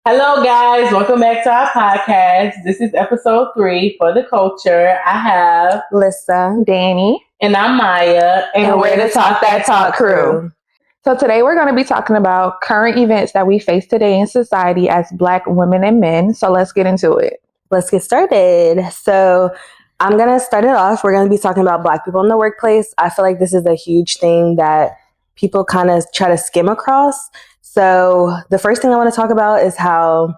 Hello, guys. Welcome back to our podcast. This is episode 3 for the culture. I have Lissa, Danny, and I'm Maya, and we're the Talk That Talk crew. So today we're going to be talking about current events that we face today in society as Black women and men. So let's get into it. Let's get started. So I'm going to start it off. We're going to be talking about Black people in the workplace. I feel like this is a huge thing that people kind of try to skim across. So the first thing I want to talk about is how,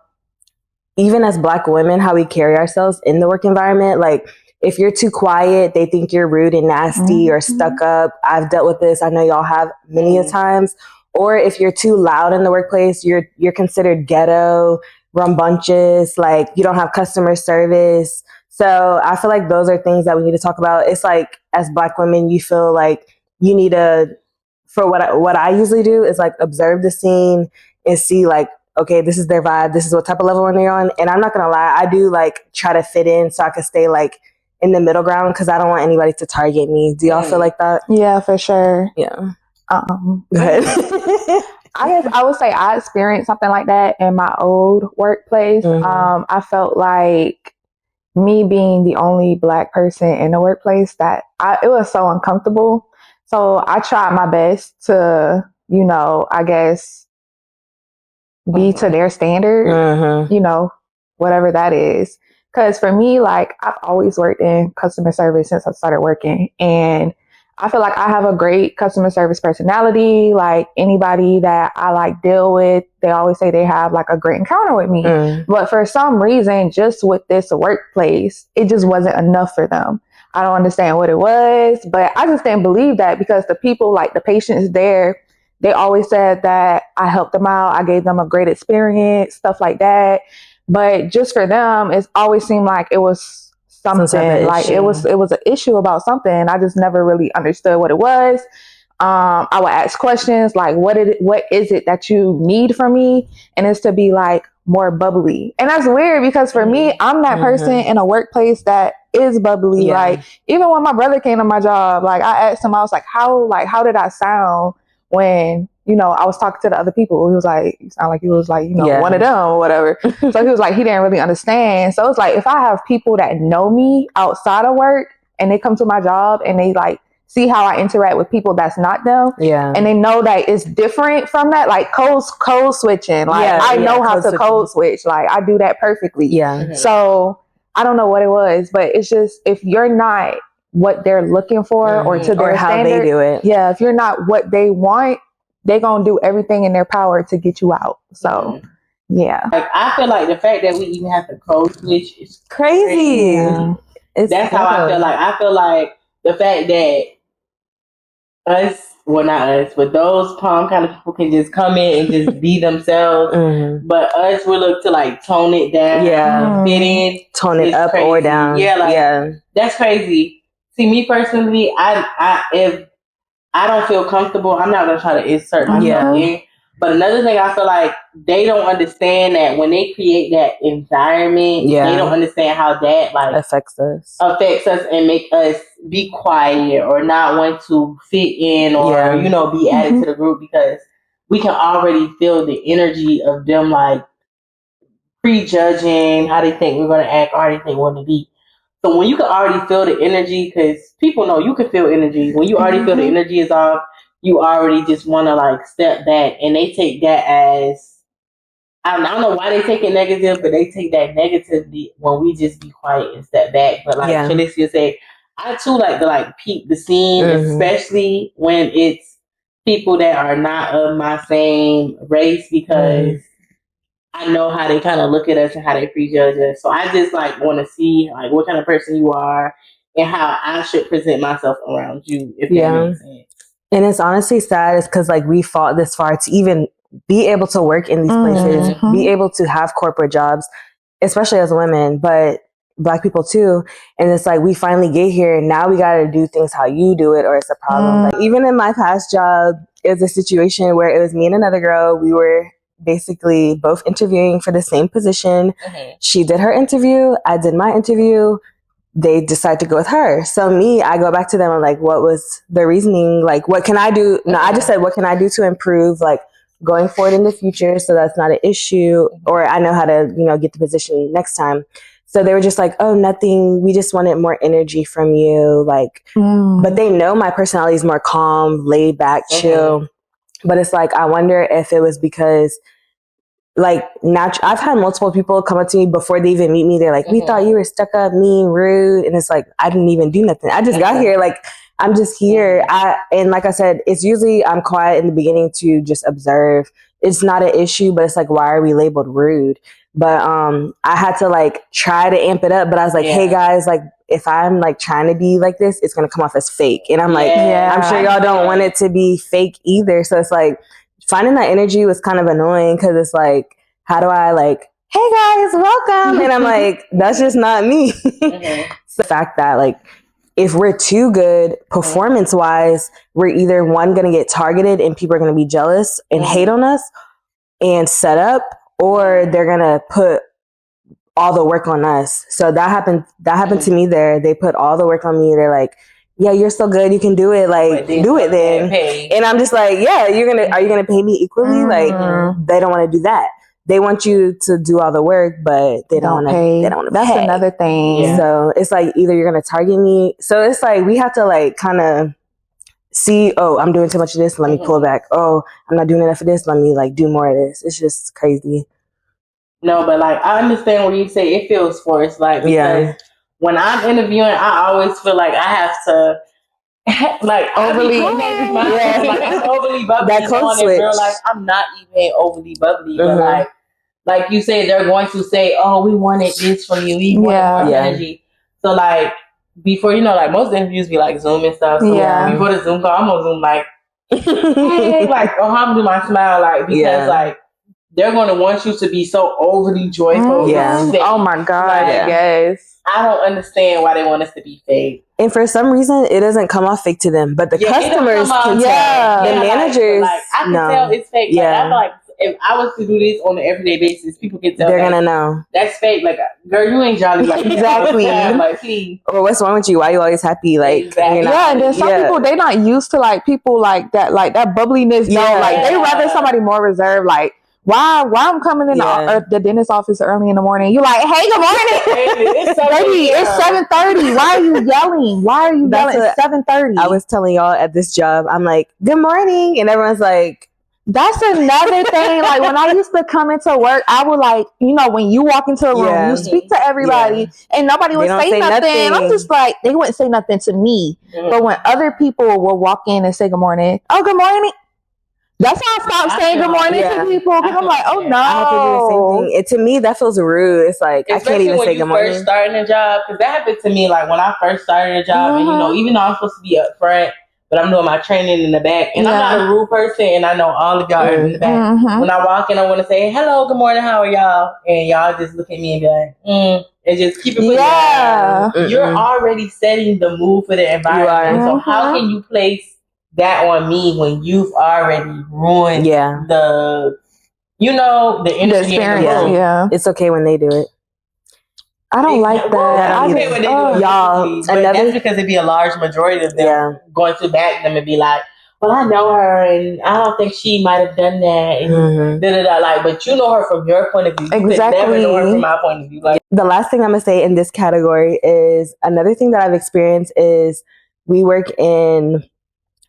even as Black women, how we carry ourselves in the work environment. Like, if you're too quiet, they think you're rude and nasty or stuck up. I've dealt with this. I know y'all have many a times. Or if you're too loud in the workplace, you're considered ghetto, rambunctious, like you don't have customer service. So I feel like those are things that we need to talk about. It's like, as Black women, you feel like you need to, for what I usually do is like observe the scene and see like, okay, this is their vibe. This is what type of level they're on. And I'm not going to lie, I do like try to fit in so I can stay like in the middle ground because I don't want anybody to target me. Do y'all feel like that? Yeah, for sure. Yeah. Go ahead. I guess I would say I experienced something like that in my old workplace. I felt like me being the only Black person in the workplace it was so uncomfortable. So I tried my best to, I guess, be to their standard, whatever that is. Because for me, like, I've always worked in customer service since I started working. And I feel like I have a great customer service personality. Like, anybody that I like deal with, they always say they have like a great encounter with me. But for some reason, just with this workplace, it just wasn't enough for them. I don't understand what it was, but I just didn't believe that because the people, like the patients there, they always said that I helped them out. I gave them a great experience, stuff like that. But just for them, it always seemed like it was something. Like it was an issue about something. I just never really understood what it was. I would ask questions like, what is it that you need from me? And it's to be like more bubbly. And that's weird because for me, I'm that person in a workplace that is bubbly. Yeah. Like, even when my brother came to my job, like I asked him, I was like, how did I sound when, I was talking to the other people? He was like, you sound like he was like, one of them or whatever. So he was like, he didn't really understand. So it's like, if I have people that know me outside of work and they come to my job and they like see how I interact with people that's not them, and they know that it's different from that, like code switching. Like I know how to code switch. Like I do that perfectly. Yeah. So I don't know what it was, but it's just, if you're not what they're looking for or to their how standard, they do it. Yeah, if you're not what they want, they're going to do everything in their power to get you out. So, yeah. Like, I feel like the fact that we even have to code switch is crazy. Yeah. That's how I feel like. I feel like the fact that not us, but those palm kind of people can just come in and just be themselves. But us, we look to like tone it down, fit in, tone it up crazy. Or down. Yeah, that's crazy. See, me personally, if I don't feel comfortable, I'm not gonna try to insert myself in. But another thing, I feel like they don't understand that when they create that environment, they don't understand how that like affects us and make us be quiet or not want to fit in or be added to the group, because we can already feel the energy of them like prejudging how they think we're gonna act or how they think we're gonna be. So when you can already feel the energy, because people know you can feel energy. When you already feel the energy is off, you already just want to like step back, and they take that as, I don't know why they take it negative, but they take that negatively when we just be quiet and step back. But like Felicia said, I too like to like peep the scene, especially when it's people that are not of my same race, because I know how they kind of look at us and how they prejudge us. So I just like want to see like what kind of person you are and how I should present myself around you, if that makes sense. And it's honestly sad, is because like we fought this far to even be able to work in these places, be able to have corporate jobs, especially as women, but Black people too. And it's like, we finally get here and now we got to do things how you do it, or it's a problem. Like, even in my past job, it was a situation where it was me and another girl. We were basically both interviewing for the same position. She did her interview, I did my interview. They decide to go with her. So I go back to them and like, what was the reasoning? Like, what can I do? No, I just said, what can I do to improve like going forward in the future, so that's not an issue, or I know how to, get the position next time. So they were just like, oh, nothing. We just wanted more energy from you. Like, but they know my personality is more calm, laid back, chill. But it's like, I wonder if it was because, like, I've had multiple people come up to me before they even meet me. They're like, we thought you were stuck up, mean, rude. And it's like, I didn't even do nothing. I just got here. Like, I'm just here. And like I said, it's usually I'm quiet in the beginning to just observe. It's not an issue, but it's like, why are we labeled rude? But I had to like try to amp it up. But I was like, hey guys, like if I'm like trying to be like this, it's gonna come off as fake. And I'm like, I'm sure y'all don't want it to be fake either. So it's like finding that energy was kind of annoying because it's like, how do I like, hey guys, welcome? And I'm like, that's just not me. So the fact that like if we're too good performance wise, we're either one gonna get targeted and people are gonna be jealous and hate on us and set up, or they're gonna put all the work on us. So that happened to me there. They put all the work on me. They're like, yeah, you're so good, you can do it, like do it then. And I'm just like, yeah, are you gonna pay me equally? Like they don't want to do that. They want you to do all the work, but they don't want to pay. They don't want to pay. That's another thing. So it's like either you're gonna target me. So it's like we have to like kind of see, oh, I'm doing too much of this, let me pull back. Oh, I'm not doing enough of this, let me like do more of this. It's just crazy. No, but like I understand when you say it feels forced, like because when I'm interviewing, I always feel like I have to like overly like I'm overly bubbly. That code switch. In real life, I'm not even overly bubbly, but like you say, they're going to say, "Oh, we wanted this from you. We wanted more energy." So like before, like most interviews be like Zoom and stuff. So before the Zoom call, I'm on Zoom like, hey, like, oh, how do my smile like because like they're going to want you to be so overly joyful. Oh my God. Like, yes. I don't understand why they want us to be fake. And for some reason, it doesn't come off fake to them, but the customers can tell. The managers, like I can tell it's fake. Like, I feel like if I was to do this on an everyday basis, people can tell. They're gonna know that's fake. Like, girl, you ain't jolly. Like exactly. Like, please. Or what's wrong with you? Why you always happy? Like, exactly. And then some people they not used to like people like that bubbliness. Like they rather somebody more reserved. Like. Why I'm coming in the dentist office early in the morning? You like, hey, good morning. Baby, it's 7:30. Why are you yelling? Why are you yelling at 7:30? I was telling y'all at this job, I'm like, good morning. And everyone's like, that's another thing. Like when I used to come into work, I would like, when you walk into a room, you speak to everybody and nobody would say nothing. I'm just like, they wouldn't say nothing to me. But when other people will walk in and say good morning, oh, good morning. That's why I stopped saying good morning to people because I'm like, oh no. I have to do the same thing. And to me, that feels rude. It's like, especially I can't even say good morning. First starting a job, because that happened to me like when I first started a job, and even though I'm supposed to be up front, but I'm doing my training in the back, and I'm not a rude person, and I know all of y'all are in the back. When I walk in, I want to say, hello, good morning, how are y'all? And y'all just look at me and be like, and just keep it pushing. You're already setting the mood for the environment. So how can you place that on me when you've already ruined the energy in the room? It's okay when they do it. I don't like that. I okay when they do it, y'all. But that's because it'd be a large majority of them going to back them and be like, well, I know her and I don't think she might have done that and like, but you know her from your point of view. You could never know her from my point of view. Like, the last thing I'm gonna say in this category is another thing that I've experienced is we work in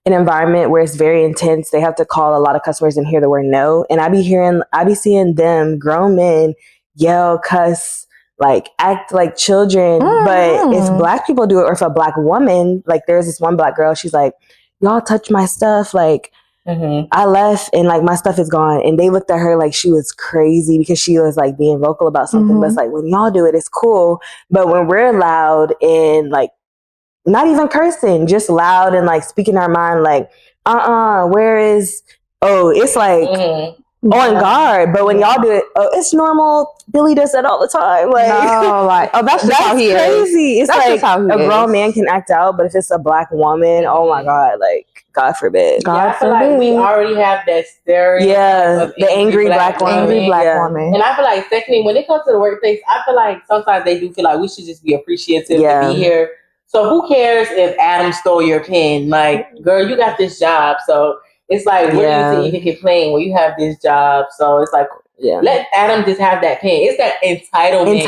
an environment where it's very intense. They have to call a lot of customers and hear the word no. And I be seeing them, grown men, yell, cuss, like act like children. But if Black people do it, or if a Black woman, like there's this one Black girl, she's like, y'all touch my stuff. Like I left and like my stuff is gone. And they looked at her like she was crazy because she was like being vocal about something. But it's like when y'all do it, it's cool. But when we're loud and like, not even cursing, just loud and like speaking our mind, like, where is, it's like on guard. But when y'all do it, it's normal. Billy does that all the time. Like, no, like, that's just how he crazy. Is. It's like a grown man can act out, but if it's a Black woman, oh my God, like, God forbid. I feel like we already have that stereotype of the angry black woman. And I feel like, secondly, when it comes to the workplace, I feel like sometimes they do feel like we should just be appreciative to be here. So who cares if Adam stole your pen? Like, girl, you got this job. So It's like, what are you to even complain when you have this job? So it's like, let Adam just have that pen. It's that entitlement.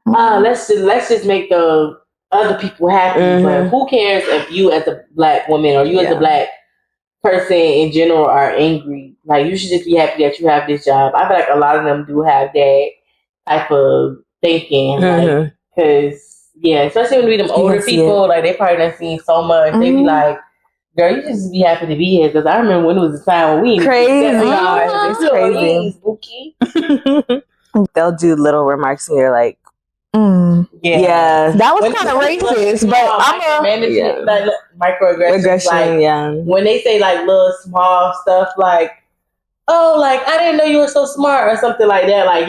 Entitlement, let's just make the other people happy. But who cares if you as a black woman or you as a black person in general are angry? Like, you should just be happy that you have this job. I feel like a lot of them do have that type of thinking. Like, because, especially when we them older people, like, they probably done seen so much. They be like, girl, you just be happy to be here. Because I remember when it was a time when we it's crazy. They'll do little remarks and you're like, that was kind of racist, but I'm like microaggressions. When they say like little small stuff, like, oh, like, I didn't know you were so smart or something like that. Like,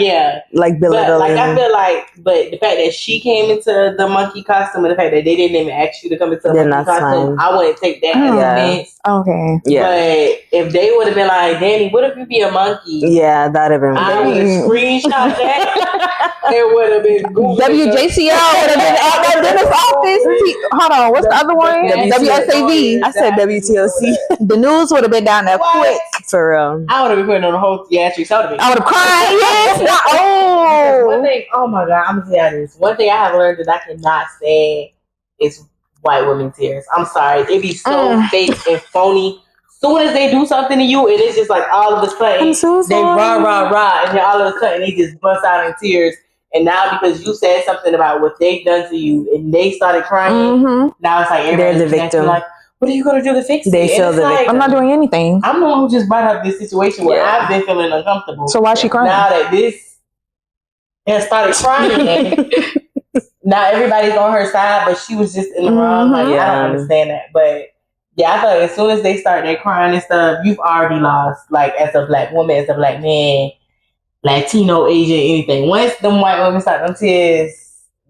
like belittling. But, like, I feel like, but the fact that she came into the monkey costume and the fact that they didn't even ask you to come into the monkey costume, I wouldn't take that as offense. Okay. But if they would have been like, Danny, what if you be a monkey? Yeah, that'd have been. I would have screenshot that. It would have been Google. WJCL would have been at that dentist office. Hold on, what's the other one? WSAV. I said WTOC. The news would have been down there quick. For real. I would have been putting on the whole theatrics. I would have cried. Yes. One thing, oh my God, I'm gonna tell you this. One thing I have learned that I cannot stand is white women tears. I'm sorry, it be so fake and phony. Soon as they do something to you, and it's just like all of a sudden they rah, and then all of a sudden they just bust out in tears. And now because you said something about what they've done to you, and they started crying, now it's like everybody's the victim. Like, what are you gonna do to fix it? They feel the victim. I'm not doing anything. I'm the one who just brought up this situation where I've been feeling uncomfortable. So why is she crying? Now that this has started crying, now everybody's on her side, but she was just in the wrong. Like, I don't understand that. But I feel like as soon as they start their crying and stuff, you've already lost. Like, as a black woman, as a black man, Latino, Asian, anything. Once them white women start them tears,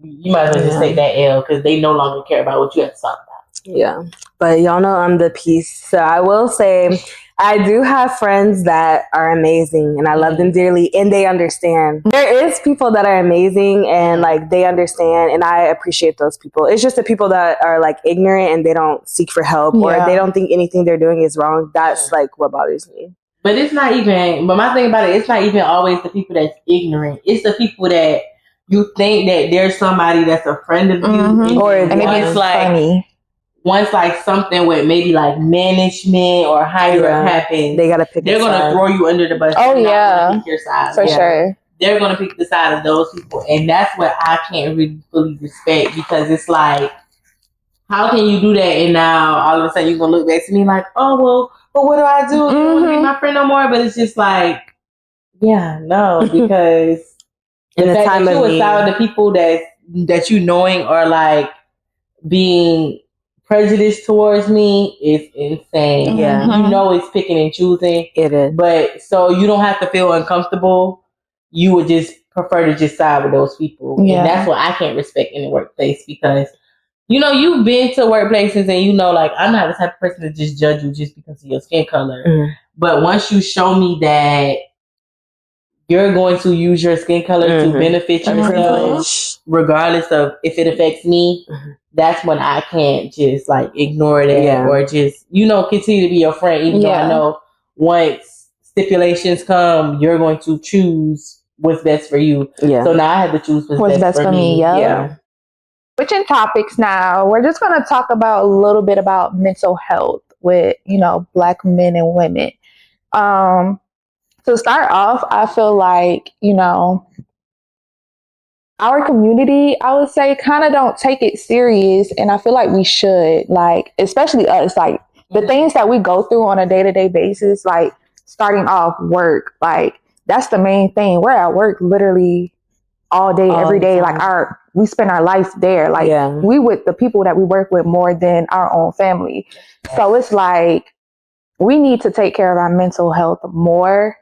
you might as well just take that L because they no longer care about what you have to talk about. Yeah. But y'all know I'm the peace. So I will say I do have friends that are amazing and I love them dearly and they understand. There is people that are amazing and like they understand and I appreciate those people. It's just the people that are like ignorant and they don't seek for help or they don't think anything they're doing is wrong. That's like what bothers me. But it's not even, but my thing about it, it's not even always the people that's ignorant. It's the people that you think that there's somebody that's a friend of you. And maybe it's like funny. Once like something with maybe like management or higher up happens, they're gonna throw you under the bus. Oh yeah, pick your side. For sure. They're gonna pick the side of those people, and that's what I can't really fully respect because it's like, how can you do that? And now all of a sudden you're gonna look back to me like, oh well, but what do I do? You don't want to be my friend no more. But it's just like, no, because in the fact time that you of would side with the people that you knowing are like being prejudice towards me is insane. Yeah. You know it's picking and choosing. It is. But so you don't have to feel uncomfortable. You would just prefer to just side with those people. Yeah. And that's what I can't respect in the workplace because, you've been to workplaces and like, I'm not the type of person to just judge you just because of your skin color. But once you show me that you're going to use your skin color to benefit yourself, regardless of if it affects me, that's when I can't just like ignore that or just, continue to be your friend, even though I know once stipulations come, you're going to choose what's best for you. Yeah. So now I have to choose what's best for me. Yeah. Switching topics now, we're just going to talk about a little bit about mental health with, Black men and women. To start off, I feel like, our community, I would say, kind of don't take it serious. And I feel like we should, like, especially us, like the things that we go through on a day-to-day basis, like starting off work, like that's the main thing. We're at work literally all day, every day. Like we spend our life there. Like we with the people that we work with more than our own family. So it's like, we need to take care of our mental health more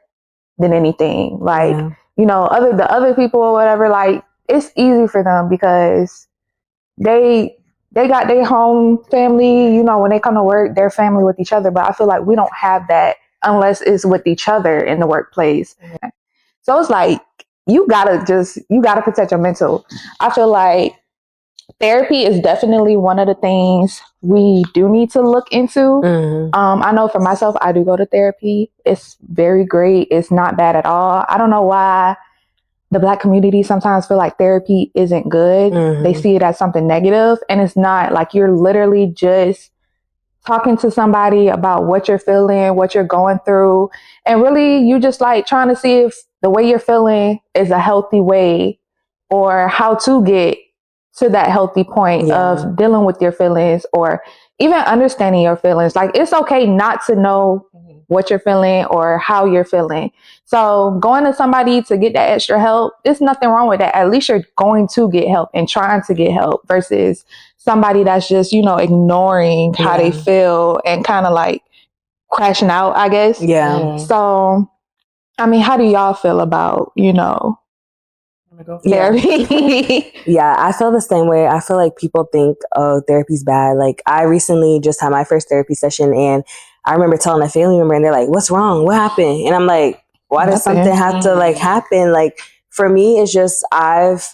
than anything. Like, the other people or whatever, like, it's easy for them because they got their home family, when they come to work, their family with each other. But I feel like we don't have that unless it's with each other in the workplace. So it's like, you gotta protect your mental. I feel like therapy is definitely one of the things we do need to look into. I know for myself, I do go to therapy. It's very great. It's not bad at all. I don't know why the Black community sometimes feel like therapy isn't good. They see it as something negative, and it's not. Like, you're literally just talking to somebody about what you're feeling, what you're going through, and really you just like trying to see if the way you're feeling is a healthy way, or how to get to that healthy point of dealing with your feelings, or even understanding your feelings. Like, it's okay not to know what you're feeling or how you're feeling. So going to somebody to get that extra help, there's nothing wrong with that. At least you're going to get help and trying to get help, versus somebody that's just, ignoring how they feel and kind of like crashing out, I guess. So, I mean, how do y'all feel about, therapy? Yeah, I feel the same way. I feel like people think, oh, therapy's bad. Like, I recently just had my first therapy session, and I remember telling a family member, and they're like, what's wrong? What happened? And I'm like, why does something have to like happen? Like, for me, it's just, I've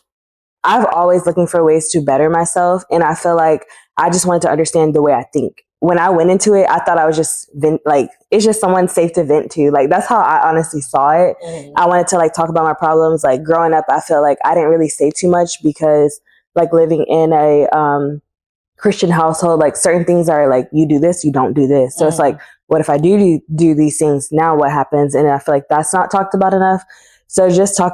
always looking for ways to better myself. And I feel like I just wanted to understand the way I think. When I went into it, I thought I was just it's just someone safe to vent to. Like, that's how I honestly saw it. I wanted to like talk about my problems. Like, growing up, I feel like I didn't really say too much, because like living in a Christian household, like certain things are like, you do this, you don't do this. So it's like, what if I do these things? Now what happens? And I feel like that's not talked about enough. So just I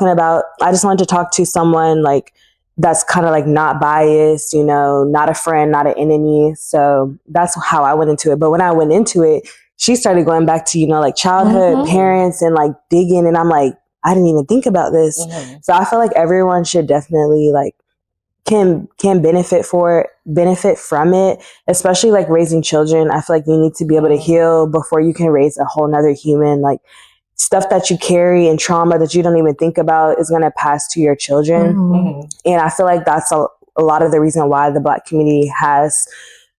just wanted to talk to someone like that's kind of like not biased, not a friend, not an enemy. So that's how I went into it. But when I went into it, she started going back to, like childhood, parents, and like digging. And I'm like, I didn't even think about this. So I feel like everyone should definitely like can benefit from it, especially like raising children. I feel like you need to be able to heal before you can raise a whole nother human. Like, stuff that you carry and trauma that you don't even think about is going to pass to your children. And I feel like that's a lot of the reason why the Black community has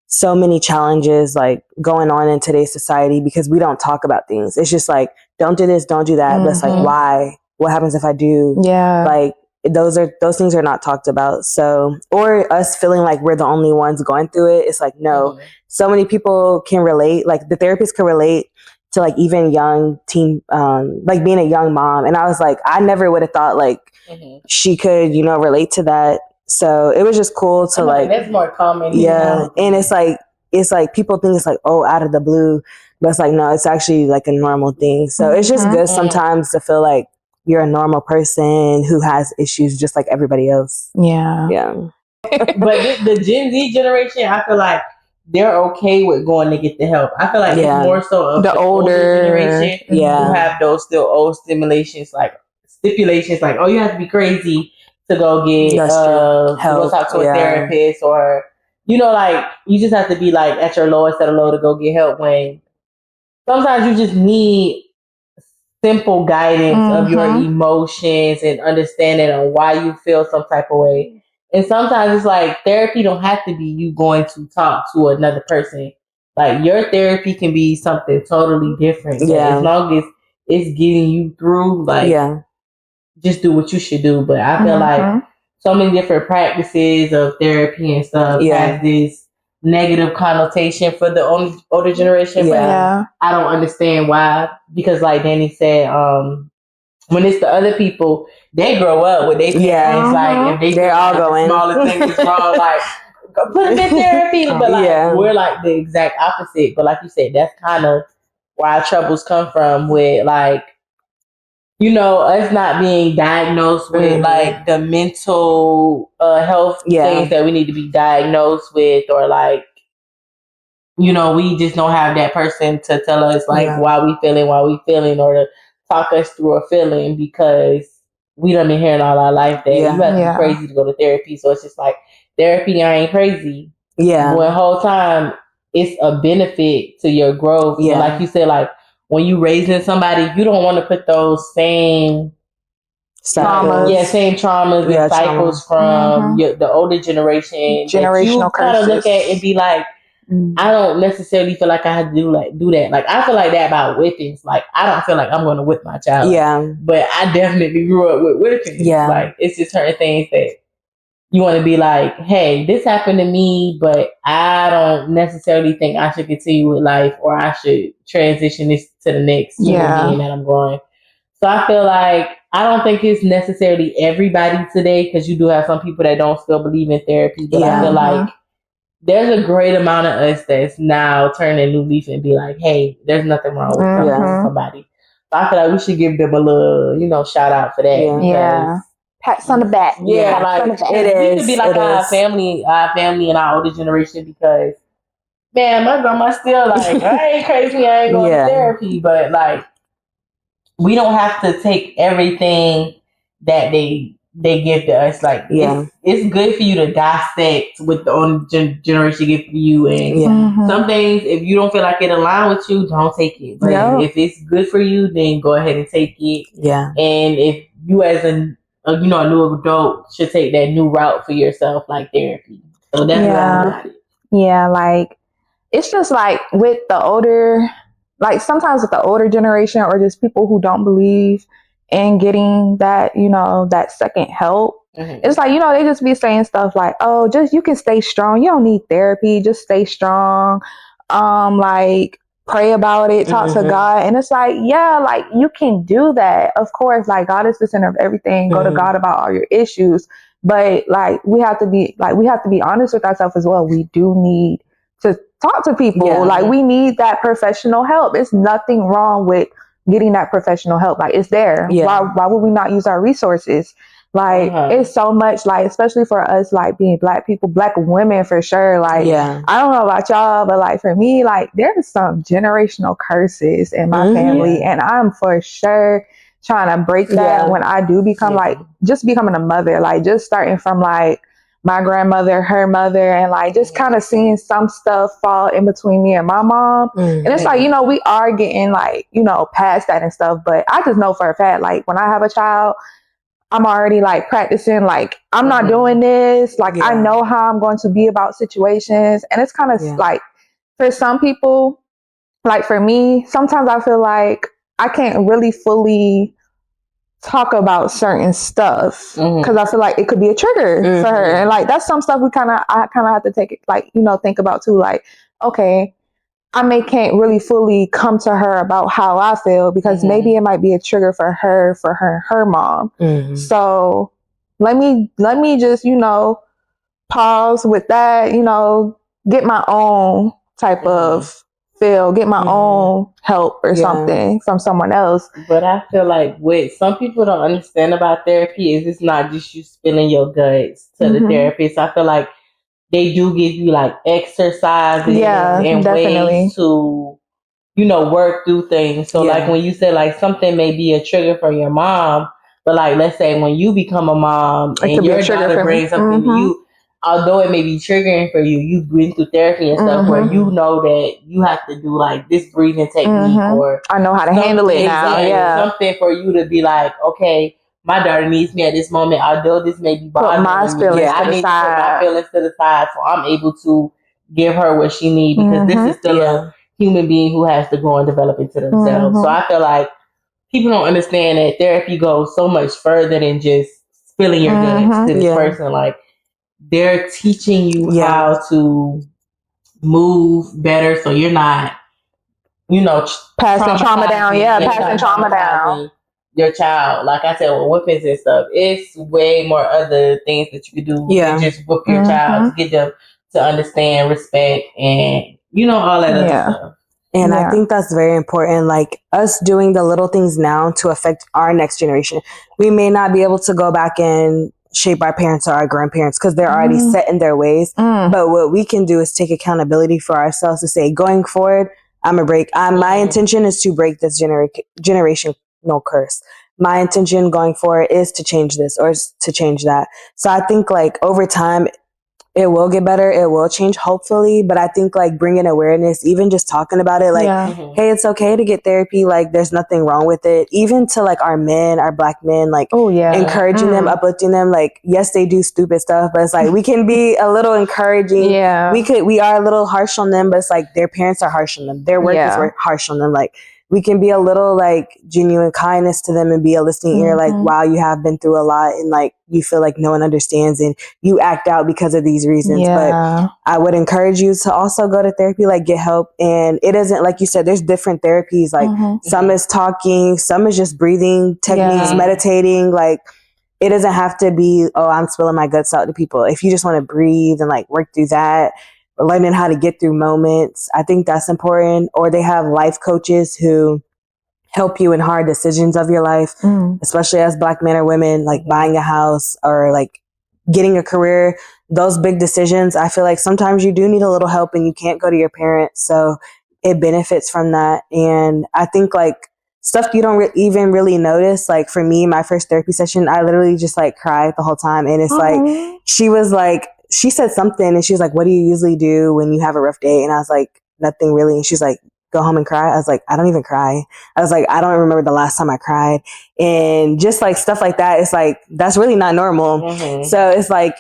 so many challenges like going on in today's society, because we don't talk about things. It's just like, don't do this, don't do that. But it's like, why? What happens if I do? Like, those things are not talked about. So, or us feeling like we're the only ones going through it. It's like, no, so many people can relate. Like, the therapist can relate to like even young teen, like being a young mom. And I was like, I never would have thought like she could, relate to that. So it was just cool to like, that's more common. Yeah. And it's like people think it's like, oh, out of the blue, but it's like, no, it's actually like a normal thing. So it's just good sometimes to feel like you're a normal person who has issues just like everybody else. Yeah. But the Gen Z generation, I feel like they're okay with going to get the help. I feel like it's more so of the older generation who have those still old stipulations, like oh, you have to be crazy to go get help, to go talk to a therapist, or like you just have to be like at your lowest of the low to go get help, when sometimes you just need simple guidance of your emotions and understanding on why you feel some type of way. And sometimes it's like therapy don't have to be you going to talk to another person. Like, your therapy can be something totally different. So as long as it's getting you through, like, just do what you should do. But I feel like so many different practices of therapy and stuff has this negative connotation for the older generation. But I don't understand why. Because like Danny said, when it's the other people, they grow up with their parents. Like, if they're all going, the smallest thing is wrong, like, put them in therapy. But like, we're like the exact opposite. But like you said, that's kind of where our troubles come from, with like, us not being diagnosed with like the mental health things that we need to be diagnosed with, or like, we just don't have that person to tell us like why we feeling, or to talk us through a feeling, because we done been hearing all our life that you have to be crazy to go to therapy. So it's just like, therapy, I ain't crazy. When the whole time it's a benefit to your growth. And like you said, like, when you raising somebody, you don't want to put those same traumas. Same traumas and cycles from the older generation. Generational that you kind of look at and be like, I don't necessarily feel like I have to do that. Like, I feel like that about whippings. Like, I don't feel like I'm going to whip my child. But I definitely grew up with whippings. Like, it's just certain things that you want to be like, hey, this happened to me, but I don't necessarily think I should continue with life or I should transition this to the next human being that I'm going. So I feel like I don't think it's necessarily everybody today, because you do have some people that don't still believe in therapy, but I feel like there's a great amount of us that's now turning a new leaf and be like, hey, there's nothing wrong with talking to somebody. So I feel like we should give them a little, shout out for that. Yeah. Pats on the back. Yeah, like it is. We could be like our family and our older generation, because man, my grandma still like, I ain't crazy, I ain't going to therapy, but like we don't have to take everything that they give to us. Like it's good for you to dissect what the older generation give to you, and some things, if you don't feel like it align with you, don't take it. But if it's good for you, then go ahead and take it. Yeah. And if you as a new adult should take that new route for yourself, like therapy. So that's what I got it. Yeah, like it's just like with the older, like sometimes with the older generation or just people who don't believe in getting that, that second help. It's like, they just be saying stuff like, oh, just you can stay strong. You don't need therapy. Just stay strong. Like pray about it, talk to God. And it's like, yeah, like you can do that. Of course, like God is the center of everything. Go to God about all your issues. But like we have to be honest with ourselves as well. We do need to talk to people. Like we need that professional help. It's nothing wrong with getting that professional help. Like it's there. Why would we not use our resources? Like it's so much, like especially for us, like being Black people, Black women for sure. Like I don't know about y'all, but like for me, like there's some generational curses in my family, and I'm for sure trying to break that when I do become like just becoming a mother, like just starting from like my grandmother, her mother, and like just kind of seeing some stuff fall in between me and my mom. And it's like, we are getting like, past that and stuff. But I just know for a fact, like when I have a child, I'm already like practicing, like I'm not doing this. Like I know how I'm going to be about situations. And it's kind of like for some people, like for me, sometimes I feel like I can't really fully talk about certain stuff because I feel like it could be a trigger for her, and like that's some stuff I kind of have to take it, like think about too. Like, okay, I can't really fully come to her about how I feel because maybe it might be a trigger for her and her mom. So let me just pause with that. Get my own type of get my own help or something from someone else. But I feel like what some people don't understand about therapy is it's not just you spilling your guts to the therapist. I feel like they do give you like exercises and ways to, work through things. So like when you say like something may be a trigger for your mom, but like let's say when you become a mom and your daughter brings something to you, although it may be triggering for you, you've been through therapy and stuff where you know that you have to do like this breathing technique or I know how to handle it now. Something for you to be like, okay, my daughter needs me at this moment, although this may be bothering me. I need to put my feelings to the side so I'm able to give her what she needs because this is still a human being who has to grow and develop into themselves. So I feel like people don't understand that therapy goes so much further than just spilling your guts to this person. Like they're teaching you how to move better so you're not, passing trauma down. Passing trauma down. Your child, like I said, with whippings and stuff, it's way more other things that you could do than just whoop your child to get them to understand, respect, and all that other stuff. And I think that's very important. Like us doing the little things now to affect our next generation. We may not be able to go back and shape our parents or our grandparents because they're already set in their ways. But what we can do is take accountability for ourselves to say, going forward, I'm gonna break. My intention is to break this generational curse. My intention going forward is to change this or to change that. So I think like over time, it will get better. It will change, hopefully. But I think like bringing awareness, even just talking about it, like, hey, it's okay to get therapy. Like there's nothing wrong with it. Even to like our men, our Black men, like encouraging them, uplifting them. Like, yes, they do stupid stuff, but it's like, we can be a little encouraging. We are a little harsh on them, but it's like their parents are harsh on them. Their work is harsh on them. Like we can be a little like genuine kindness to them and be a listening ear, like, wow, you have been through a lot and like you feel like no one understands and you act out because of these reasons. But I would encourage you to also go to therapy, like get help. And it isn't, like you said, there's different therapies. Like some is talking, some is just breathing techniques, meditating. Like it doesn't have to be, oh, I'm spilling my guts out to people. If you just want to breathe and like work through that, learning how to get through moments, I think that's important. Or they have life coaches who help you in hard decisions of your life, especially as Black men or women, like buying a house or like getting a career. Those big decisions, I feel like sometimes you do need a little help and you can't go to your parents. So it benefits from that. And I think like stuff you don't even really notice. Like for me, my first therapy session, I literally just like cried the whole time. And it's like, she said something and she was like, what do you usually do when you have a rough day? And I was like, nothing really. And she's like, go home and cry. I was like, I don't even cry. I was like, I don't remember the last time I cried. And just like stuff like that, it's like, that's really not normal. So it's like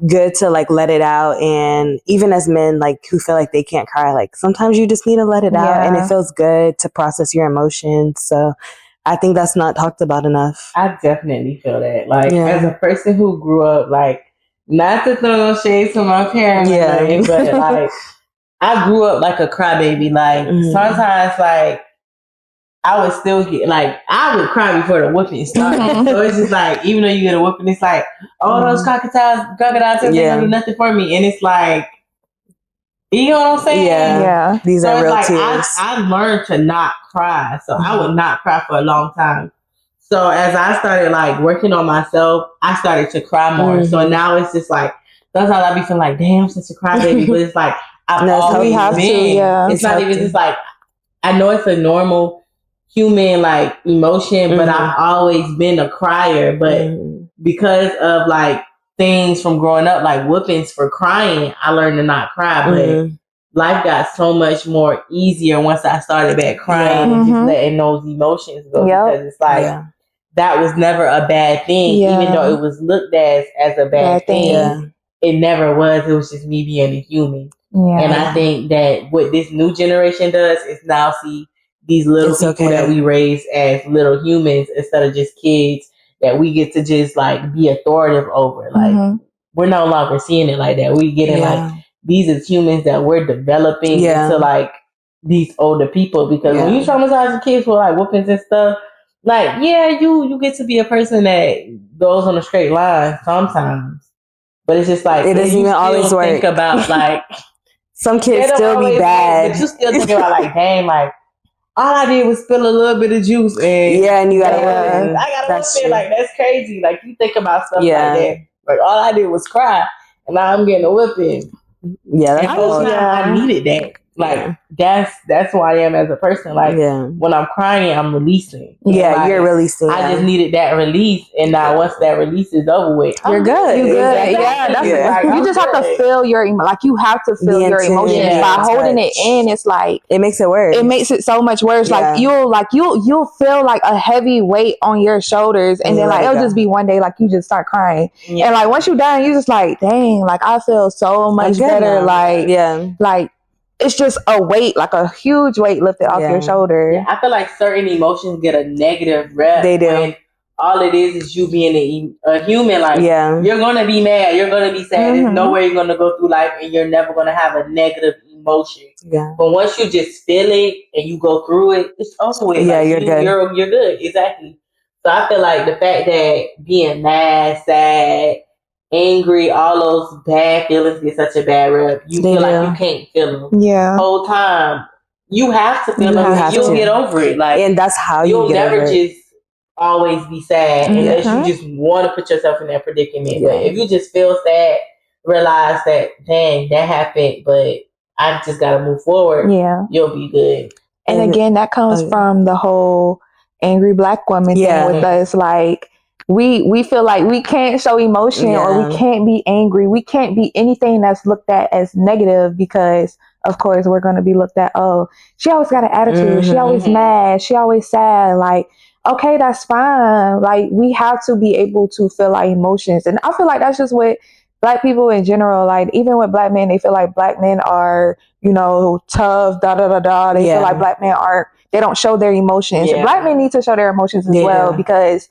good to like let it out. And even as men, like who feel like they can't cry, like sometimes you just need to let it out and it feels good to process your emotions. So I think that's not talked about enough. I definitely feel that. Like as a person who grew up, like, not to throw no shade to my parents, but like I grew up like a crybaby. Like sometimes, like I would still get like I would cry before the whooping started. So it's just like even though you get a whooping, it's like those crocodiles, they don't do nothing for me, and it's like you know what I'm saying? Yeah. These are real like, tears. I learned to not cry, so I would not cry for a long time. So as I started like working on myself, I started to cry more. So now it's just like sometimes I be feeling like, damn, such a crybaby, but it's like I've always been. It's not even just like I know it's a normal human like emotion, but I've always been a crier. But because of like things from growing up, like whoopings for crying, I learned to not cry. But life got so much more easier once I started back crying and just letting those emotions go because it's like that was never a bad thing, even though it was looked as a bad thing. It never was. It was just me being a human. And I think that what this new generation does is now see these little people that we raise as little humans instead of just kids that we get to just like be authoritative over. Like we're no longer seeing it like that. We getting like these as humans that we're developing into like these older people because when you traumatize the kids with like whoopings and stuff, like you get to be a person that goes on a straight line sometimes, but it's just like it doesn't even always work. Think about like some kids still be bad, but you still think about like dang, like all I did was spill a little bit of juice and and you gotta I gotta whip it. Like that's crazy. Like you think about stuff like that. Like all I did was cry and now I'm getting a whipping. I needed that. Like that's who I am as a person. Like when I'm crying, I'm releasing. Like, you're releasing. I just needed that release, and now once that release is over with, you're good. You're good. Like, you just have to feel your like you have to feel your emotions. By holding it in, it's like it makes it worse. It makes it so much worse. Like you'll feel like a heavy weight on your shoulders, and then like it'll just be one day like you just start crying, and like once you're done, you just like dang, like I feel so much better. Like it's just a weight, like a huge weight lifted off your shoulder. Yeah, I feel like certain emotions get a negative rep. They do. When all it is you being a human. Like, you're going to be mad. You're going to be sad. There's no way you're going to go through life and you're never going to have a negative emotion. Yeah. But once you just feel it and you go through it, it's over with. Yeah, like, you're good. You're good. Exactly. So I feel like the fact that being mad, sad, angry, all those bad feelings get such a bad rep. You feel like you can't feel them. Yeah. Whole time. You have to feel them. You'll get over it. Like, and that's how you'll get never over it. just always be sad unless you just want to put yourself in that predicament. But if you just feel sad, realize that dang, that happened, but I just gotta move forward. Yeah. You'll be good. And again, that comes from the whole angry Black woman thing with us. Like we feel like we can't show emotion or we can't be angry. We can't be anything that's looked at as negative because of course we're going to be looked at, oh, she always got an attitude. She always mad. She always sad. Like, okay, that's fine. Like we have to be able to feel our emotions. And I feel like that's just what Black people in general, like even with Black men, they feel like Black men are, you know, tough, They feel like Black men aren't they don't show their emotions. Yeah. Black men need to show their emotions as Yeah. well, because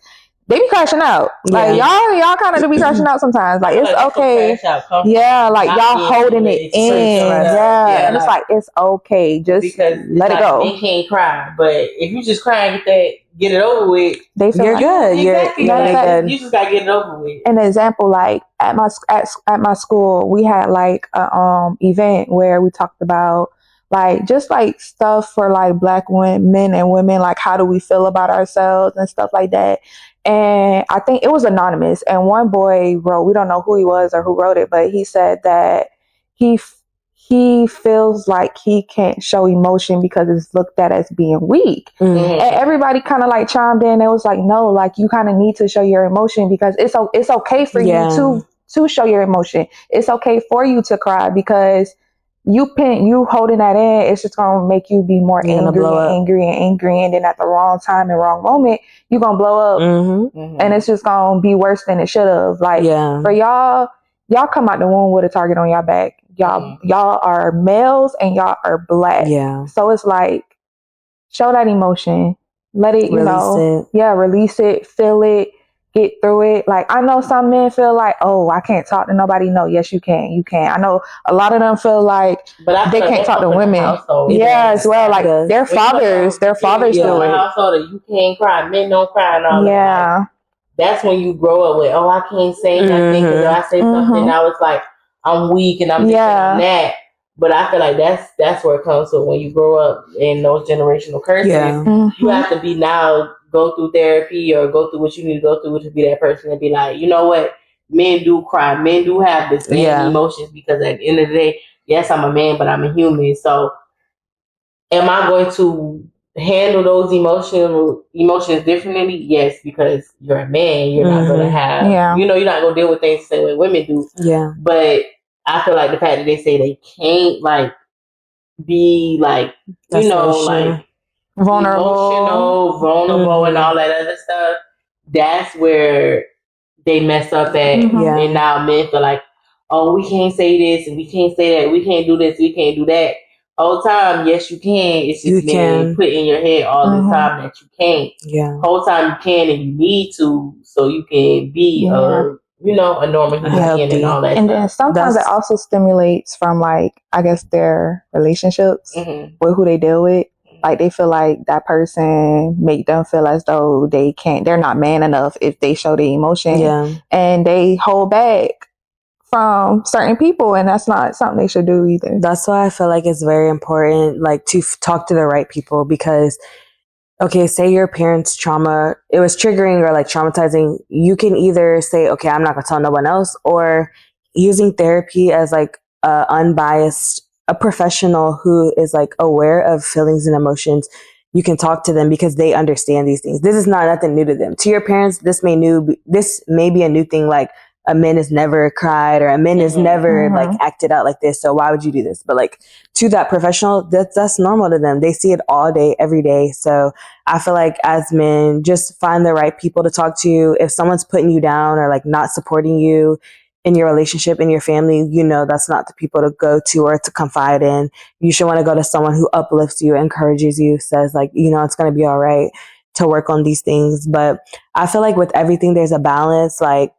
they be crashing out. Like y'all kind of do be crashing out sometimes. Like, it's okay. Yeah, like y'all holding it in. Yeah, and it's like, it's okay. Just because let it go. Men can't cry, but if you just cry and get it over with, they feel you're like, good. Exactly. You're good. You just gotta get it over with. An example, like at my school, we had like a event where we talked about like just like stuff for like Black men and women, like how do we feel about ourselves and stuff like that. And I think it was anonymous, and one boy wrote, we don't know who he was or who wrote it, but he said that he feels like he can't show emotion because it's looked at as being weak. And everybody kind of like chimed in. It was like, no, like you kind of need to show your emotion, because it's okay for you to show your emotion. It's okay for you to cry, because you holding that in, it's just gonna make you be more angry, and then at the wrong time and wrong moment, you're gonna blow up, and it's just gonna be worse than it should have. Like, for y'all come out the womb with a target on your back. Y'all are males and y'all are Black. Yeah. So it's like, show that emotion. Let it, release it, feel it, get through it. Like, I know some men feel like, oh, I can't talk to nobody. No, yes, you can. You can. I know a lot of them feel like they can't talk to women. As well. Like, their fathers do it. Household, you can't cry. Men don't cry and all that. Like, that's when you grow up with, oh, I can't say nothing, because if I say something, now it's like I'm weak and I'm this and that. But I feel like that's where it comes to when you grow up in those generational curses. You have to be now go through therapy or go through what you need to go through to be that person and be like, you know what? Men do cry. Men do have the same emotions, because at the end of the day, yes, I'm a man, but I'm a human. So am I going to handle those emotions differently? Yes, because you're a man. You're not going to have, you're not going to deal with things the same way women do. Yeah. But I feel like the fact that they say they can't like be like, like vulnerable and all that other stuff, that's where they mess up at. And now men feel like, oh, we can't say this and we can't say that, we can't do this, we can't do that. Whole time, yes, you can. It's just been put in your head all the time that you can't. Yeah. Whole time you can and you need to, so you can be a normal human being and all that. And then sometimes it also stimulates from, like, I guess their relationships with who they deal with. Like, they feel like that person make them feel as though they're not man enough if they show the emotion. Yeah. And they hold back from certain people, and that's not something they should do either. That's why I feel like it's very important, like, to talk to the right people, because okay, say your parents' trauma, it was triggering or like traumatizing. You can either say, okay, I'm not gonna tell no one else, or using therapy as like a professional who is like aware of feelings and emotions. You can talk to them because they understand these things. This is not nothing new to them. To your parents, this may be a new thing, like a man has never cried or a man has never like acted out like this. So why would you do this? But like to that professional, that's normal to them. They see it all day, every day. So I feel like as men, just find the right people to talk to. If someone's putting you down or like not supporting you in your relationship, in your family, that's not the people to go to or to confide in. You should want to go to someone who uplifts you, encourages you, says like, it's going to be all right, to work on these things. But I feel like with everything, there's a balance. Like,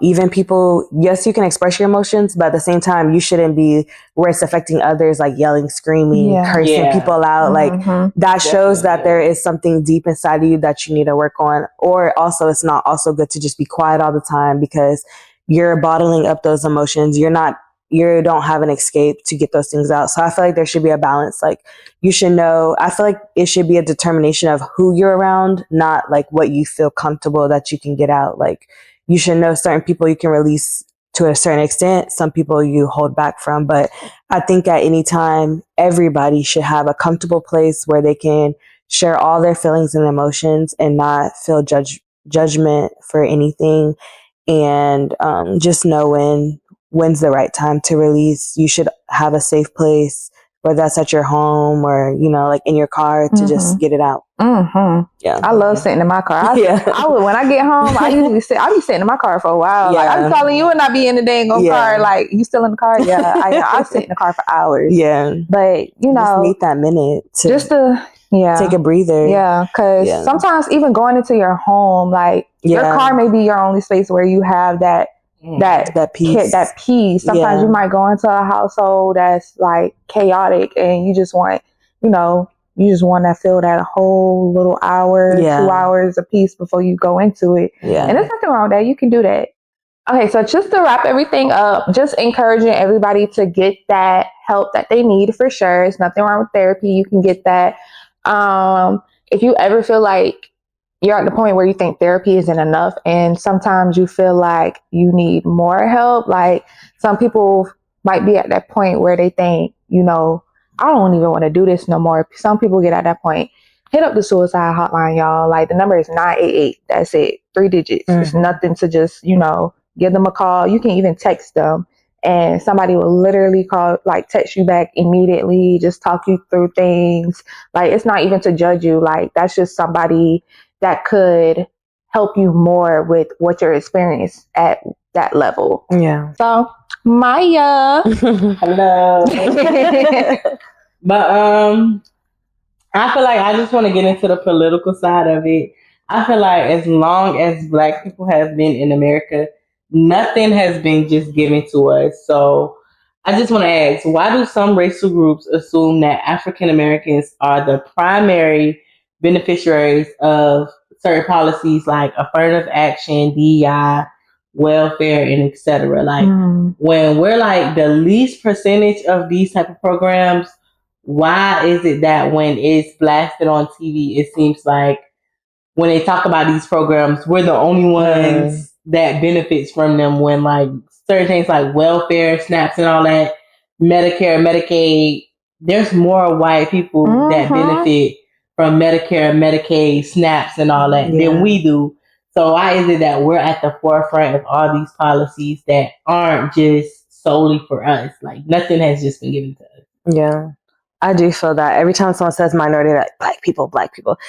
even people, yes, you can express your emotions, but at the same time, you shouldn't be where it's affecting others, like yelling, screaming, cursing people out. Like that shows that there is something deep inside of you that you need to work on. Or also, it's not also good to just be quiet all the time, because you're bottling up those emotions. You don't have an escape to get those things out. So I feel like there should be a balance. Like, you should know, I feel like it should be a determination of who you're around, not like what you feel comfortable that you can get out. Like, you should know certain people you can release to a certain extent, some people you hold back from. But I think at any time, everybody should have a comfortable place where they can share all their feelings and emotions and not feel judgment for anything. And just know when's the right time to release. You should have a safe place whether that's at your home or, you know, like in your car to just get it out. Yeah. I love sitting in my car. I would, when I get home, I be sitting in my car for a while. Like, I'm calling you and I be in the dang car. Like, you still in the car? Yeah. I sit in the car for hours. Yeah. But, you know. Just need that minute to just to take a breather. Yeah. Because sometimes even going into your home, like, your car may be your only space where you have that peace. Sometimes you might go into a household that's like chaotic and you just want, you know, to feel that whole little hour, 2 hours of peace before you go into it. Yeah. And there's nothing wrong with that. You can do that. Okay, so just to wrap everything up, just encouraging everybody to get that help that they need for sure. There's nothing wrong with therapy. You can get that. If you ever feel like you're at the point where you think therapy isn't enough and sometimes you feel like you need more help, like some people might be at that point where they think, you know, I don't even want to do this no more. Some people get at that point. Hit up the suicide hotline, y'all. Like, the number is 988. That's it. 3 digits. It's nothing to just, you know, give them a call. You can even text them and somebody will literally call, like, text you back immediately, just talk you through things. Like, it's not even to judge you. Like, that's just somebody that could help you more with what you're experiencing at that level. Yeah. So, Maya. Hello. But I feel like I just want to get into the political side of it. I feel like as long as Black people have been in America, nothing has been just given to us. So I just want to ask, why do some racial groups assume that African Americans are the primary beneficiaries of certain policies like affirmative action, DEI, welfare, and etc.? Like, when we're like the least percentage of these type of programs, why is it that when it's blasted on TV, it seems like when they talk about these programs, we're the only ones that benefits from them, when like certain things like welfare, SNAPs and all that, Medicare, Medicaid, there's more white people that benefit from Medicare, Medicaid, SNAPs and all that than we do. So why is it that we're at the forefront of all these policies that aren't just solely for us? Like, nothing has just been given to us. Yeah. I do feel that every time someone says minority, like black people,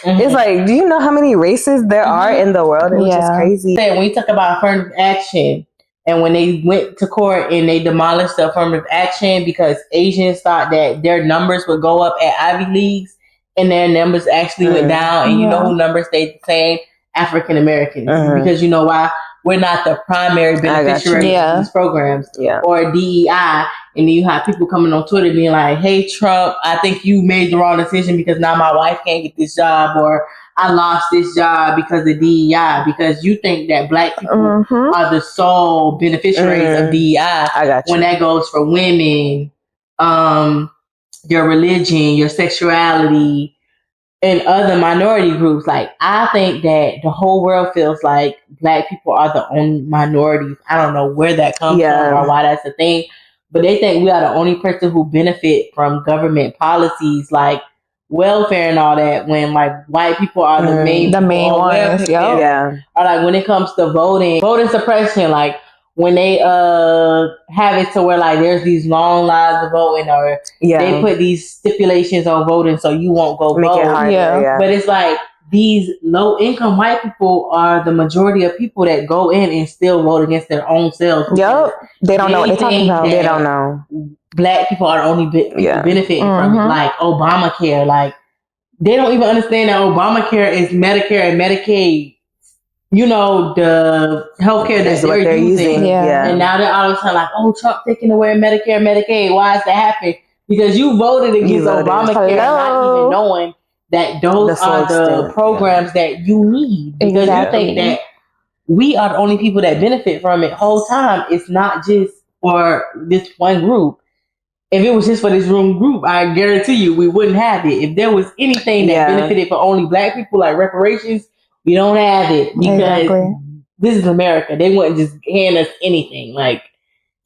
it's like, do you know how many races there are in the world? It's just crazy. When you talk about affirmative action, and when they went to court and they demolished the affirmative action because Asians thought that their numbers would go up at Ivy Leagues, and their numbers actually went down, and you know who numbers stayed the same? African Americans. Because you know why? We're not the primary beneficiary of these programs or DEI. And then you have people coming on Twitter being like, hey, Trump, I think you made the wrong decision because now my wife can't get this job, or I lost this job because of DEI, because you think that Black people are the sole beneficiaries of DEI. I got you. When that goes for women, your religion, your sexuality, and other minority groups. Like, I think that the whole world feels like Black people are the only minorities. I don't know where that comes from or why that's a thing, but they think we are the only person who benefit from government policies like welfare and all that, when like white people are the main ones. Or like when it comes to voting suppression, like when they have it to where like there's these long lines of voting, or they put these stipulations on voting so you won't go Make vote. it harder, But it's like these low income white people are the majority of people that go in and still vote against their own selves. They don't know what they're talking about. They don't know. Black people are the only benefiting from it. Like Obamacare, like they don't even understand that Obamacare is Medicare and Medicaid. You know, the healthcare that they're using. And now they're all of a sudden like, oh, Trump taking away Medicare, Medicaid. Why is that happening? Because you voted against Obamacare, not even knowing that those are the programs that you need. Because you think that we are the only people that benefit from it whole time. It's not just for this one group. If it was just for this room group, I guarantee you we wouldn't have it. If there was anything that benefited for only Black people, like reparations, we don't have it, because this is America. They wouldn't just hand us anything. Like,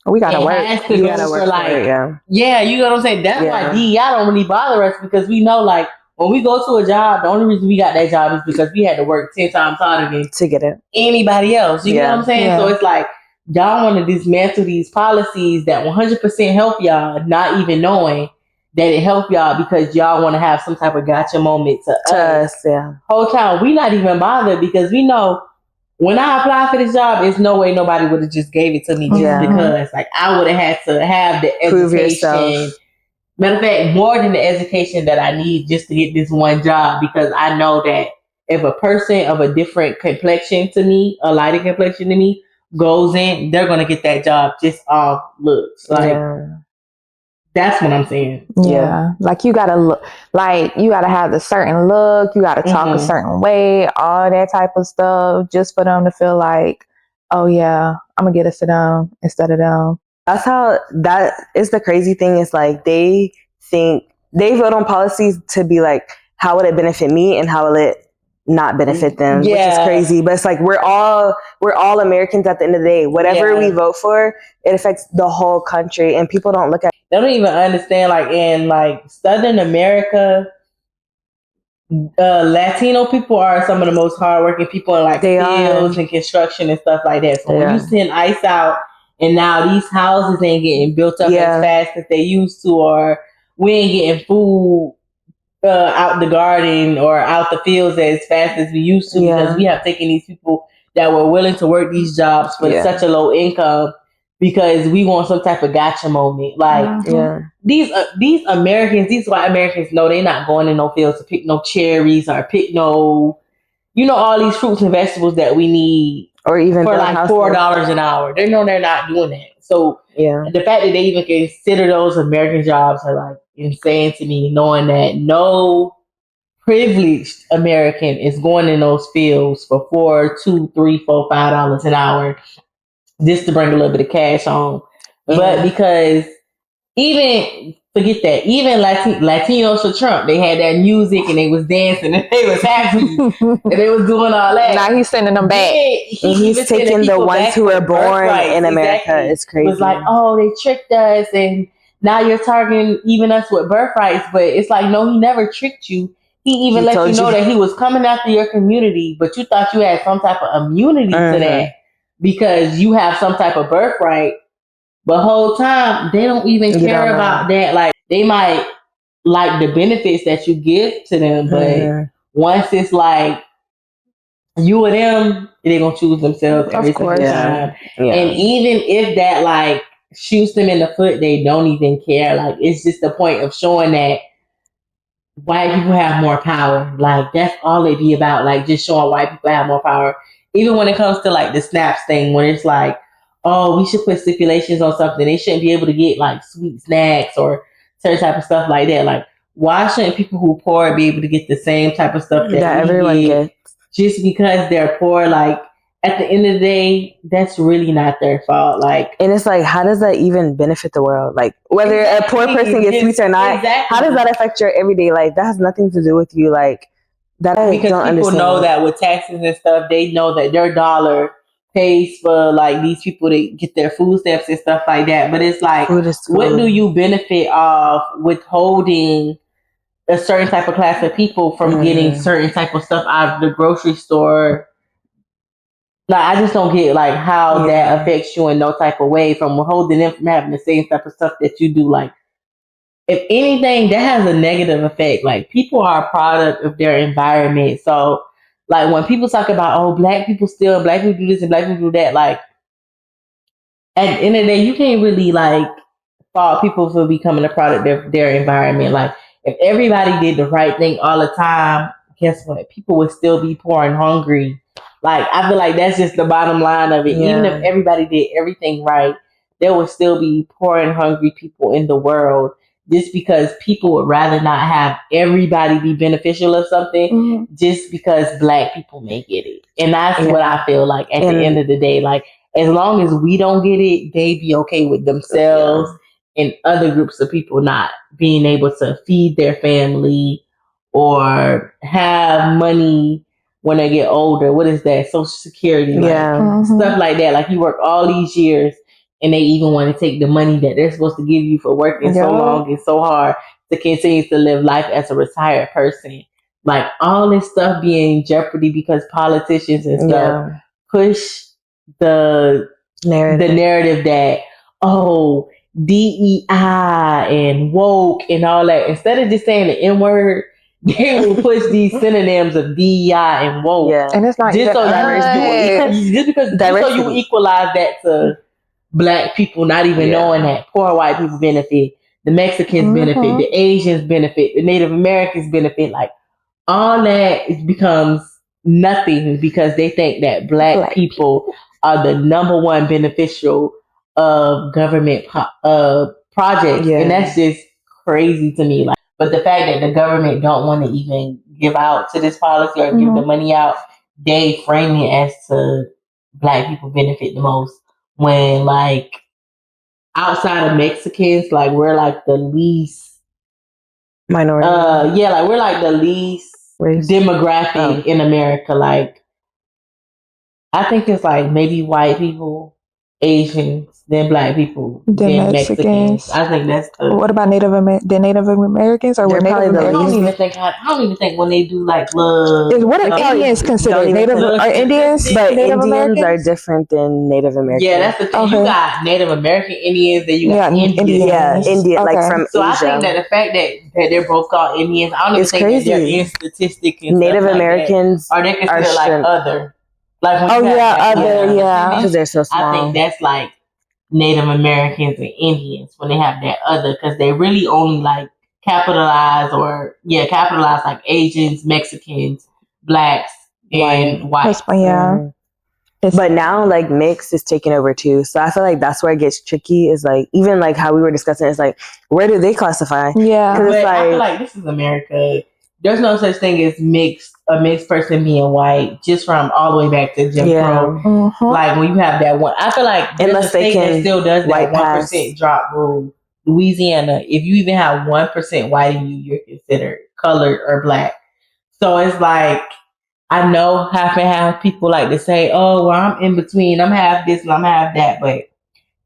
we gotta work. You gotta work for it, you know what I'm saying? That's why DEI don't really bother us, because we know, like, when we go to a job, the only reason we got that job is because we had to work 10 times harder than to get it. Anybody else. You know what I'm saying? So it's like, y'all want to dismantle these policies that 100% help y'all, not even knowing that it help y'all because y'all want to have some type of gotcha moment to us. Yeah. Whole time we not even bothered because we know when I applied for this job, it's no way nobody would have just gave it to me just because. Like I would have had to have the Prove education. yourself. Matter of fact, more than the education that I need just to get this one job because I know that if a person of a different complexion to me, a lighter complexion to me, goes in, they're gonna get that job just off looks. Like that's what I'm saying. Yeah. Like you gotta look, like you gotta have a certain look, you gotta talk a certain way, all that type of stuff, just for them to feel like, oh yeah, I'm gonna get a sit down instead of them. That's how, that is the crazy thing, is like they think they vote on policies to be like, how would it benefit me and how will it not benefit them, which is crazy. But it's like we're all Americans at the end of the day. Whatever we vote for, it affects the whole country, and people don't look at. They don't even understand. Like in like Southern America, Latino people are some of the most hardworking people in like fields and construction and stuff like that. So when you send ICE out, and now these houses ain't getting built up as fast as they used to, or we ain't getting food out the garden or out the fields as fast as we used to because we have taken these people that were willing to work these jobs for such a low income because we want some type of gotcha moment. Like these Americans, these white Americans know they're not going in no fields to pick no cherries or pick no, all these fruits and vegetables that we need, or even for like $4 an hour. They know they're not doing that. So the fact that they even consider those American jobs are like insane to me, knowing that no privileged American is going in those fields for $4, $2, $3, $4, $5 an hour just to bring a little bit of cash home. But because even forget that, even Latinos for Trump, they had that music and they was dancing and they was happy and they was doing all that. Now he's sending them back. He's taking the ones who were born in America. It's crazy. It was like, oh, they tricked us and now you're targeting even us with birthrights. But it's like, no, he never tricked you. He even let you know that he was coming after your community, but you thought you had some type of immunity to that because you have some type of birthright. But whole time they don't even care about that. Like they might like the benefits that you give to them, but once it's like you or them, they're gonna choose themselves every single time. And even if that like shoots them in the foot, they don't even care. Like it's just the point of showing that white people have more power. Like that's all they be about. Like just showing white people have more power. Even when it comes to like the snaps thing, when it's like, oh, we should put stipulations on something. They shouldn't be able to get like sweet snacks or certain type of stuff like that. Like, why shouldn't people who poor be able to get the same type of stuff that everyone gets just because they're poor? Like, at the end of the day, that's really not their fault. Like, and it's like, how does that even benefit the world? Like, whether a poor person gets sweets or not, how does that affect your everyday life? That has nothing to do with you. Like, that because people know that with taxes and stuff, they know that their dollar pays for like these people to get their food stamps and stuff like that. But it's like, what do you benefit of withholding a certain type of class of people from getting certain type of stuff out of the grocery store? Like, I just don't get like how that affects you in no type of way from withholding them from having the same type of stuff that you do. Like, if anything, that has a negative effect. Like, people are a product of their environment. So, like, when people talk about, oh, black people steal, black people do this and black people do that, like, at the end of the day, you can't really, like, fault people for becoming a product of their environment. Like, if everybody did the right thing all the time, guess what? People would still be poor and hungry. Like, I feel like that's just the bottom line of it. Even if everybody did everything right, there would still be poor and hungry people in the world. Just because people would rather not have everybody be beneficial of something just because black people may get it. And that's what I feel like at the end of the day. Like, as long as we don't get it, they be okay with themselves and other groups of people not being able to feed their family or have money when they get older. What is that? Social Security. Stuff like that. Like, you work all these years and they even want to take the money that they're supposed to give you for working so long and so hard to continue to live life as a retired person. Like, all this stuff being in jeopardy because politicians and stuff push the narrative that, oh, DEI and woke and all that. Instead of just saying the N word, they will push these synonyms of DEI and woke. Yeah. And it's not Just even so us. just so you equalize that to black people, not even knowing that poor white people benefit, the Mexicans benefit, the Asians benefit, the Native Americans benefit. Like all that becomes nothing because they think that black people are the number one beneficial of government projects, and that's just crazy to me. Like, but the fact that the government don't want to even give out to this policy or give the money out, they frame it as to black people benefit the most. When like outside of Mexicans, like we're like the least minority. Like we're like the least demographic in America. Like I think it's like maybe white people, Asians, then black people, then Mexicans. I think that's the. What about Native Americans? Or they're probably the least. I don't even think when they do like love. What are Indians considered? Native are Indians, but Native Indians are different than Native Americans. Yeah, that's the thing. Okay. You got Native American Indians, then you got Indians. Yeah, India, like from Asia. So I think that the fact that they're both called Indians, I don't even think that they're in statistics. Native Americans are they considered like other? Like when because they're so small. I think that's like Native Americans and Indians when they have that other, because they really only like capitalize like Asians, Mexicans, blacks, and whites. But now like mix is taking over too, so I feel like that's where it gets tricky. Is like even like how we were discussing, it's like where do they classify? Yeah, but I feel like this is America. There's no such thing as a mixed person being white, just from all the way back to Jim Crow. Like when you have that one, I feel like unless they can that still does that 1% drop rule. Louisiana, if you even have 1% white in you, you're considered colored or black. So it's like I know half and half people like to say, "Oh, well, I'm in between. I'm half this and I'm half that." But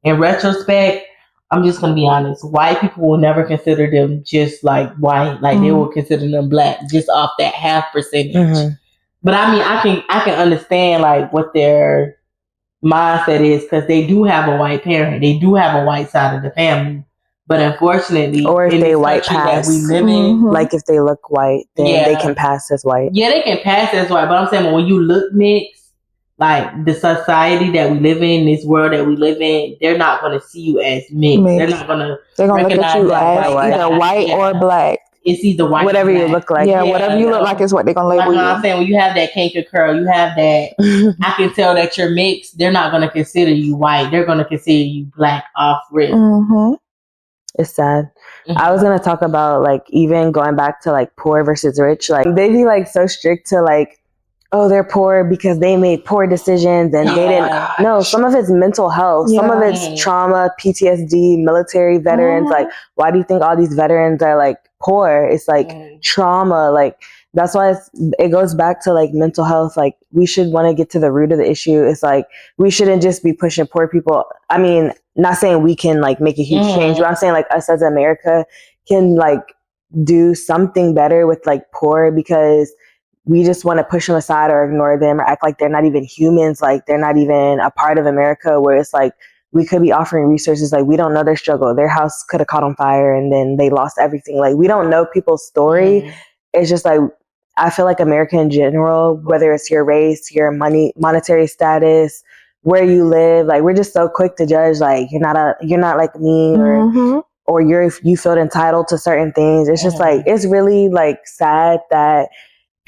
in retrospect, I'm just gonna be honest. White people will never consider them just like white. Like they will consider them black just off that half percentage. But I mean, I can understand like what their mindset is, because they do have a white parent. They do have a white side of the family. But unfortunately, or if they white pass, that we live in, like if they look white, then they can pass as white. Yeah, they can pass as white. But I'm saying when you look mixed, like the society that we live in, this world that we live in, they're not going to see you as mixed. They're not going to. They're going to look at you as either white or black. It's either white, whatever you look like. Yeah, whatever you look like is what they're going to label you. I'm saying when you have that kinky curl, you have that. I can tell that you're mixed. They're not going to consider you white. They're going to consider you black off rip. It's sad. I was going to talk about like even going back to like poor versus rich. Like they be like so strict to like, oh, they're poor because they made poor decisions and they didn't. No, some of it's mental health. Some of it's trauma, PTSD, military veterans. Like, why do you think all these veterans are like poor? It's like trauma. Like, that's why it goes back to like mental health. Like, we should want to get to the root of the issue. It's like, we shouldn't just be pushing poor people. I mean, not saying we can like make a huge change, but I'm saying like us as America can like do something better with like poor, because we just want to push them aside or ignore them or act like they're not even humans, like they're not even a part of America, where it's like we could be offering resources, like we don't know their struggle. Their house could have caught on fire and then they lost everything. Like we don't know people's story. It's just like, I feel like America in general, whether it's your race, your monetary status, where you live, like we're just so quick to judge, like you're not like me, or you feel entitled to certain things. It's just like, it's really like sad that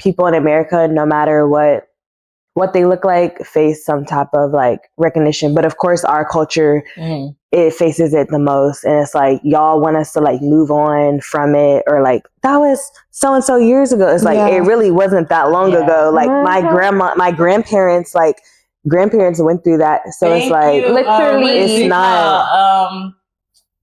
people in America, no matter what they look like, face some type of like recognition. But of course our culture, it faces it the most. And it's like, y'all want us to like move on from it, or like, that was so-and-so years ago. It's like, it really wasn't that long ago. Like my grandparents went through that. So it's like, literally it's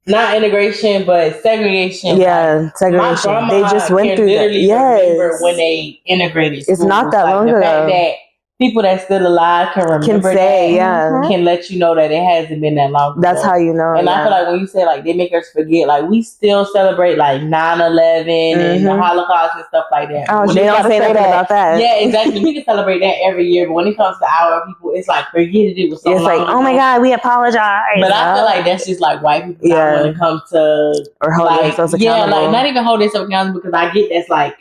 not integration, but segregation. Yeah, segregation. They just went through that. Yes. When they integrated schools. It's not that long ago. The fact that people that's still alive can remember say, that, can let you know that it hasn't been that long. That's how you know. And I feel like when you say like they make us forget, like we still celebrate like 9/11 and the Holocaust and stuff like that. Oh, they don't say nothing about that. Yeah, exactly. We can celebrate that every year, but when it comes to our people, it's like forget it was so it's long like, oh my God, we apologize. But I feel like that's just like white people when it comes to or hold themselves accountable. like not even hold themselves accountable, because I get that's like